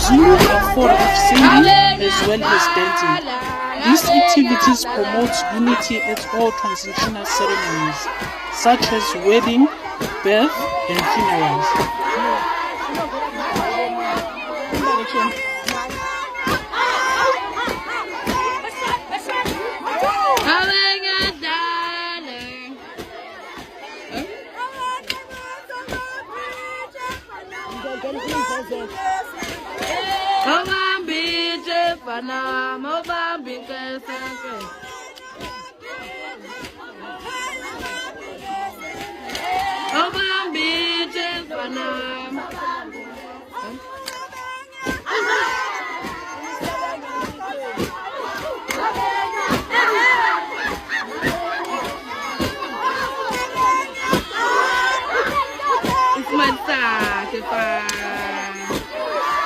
Zulu are fond of singing as well as dancing. These activities promote unity at all transitional ceremonies, such as wedding, birth, and funerals.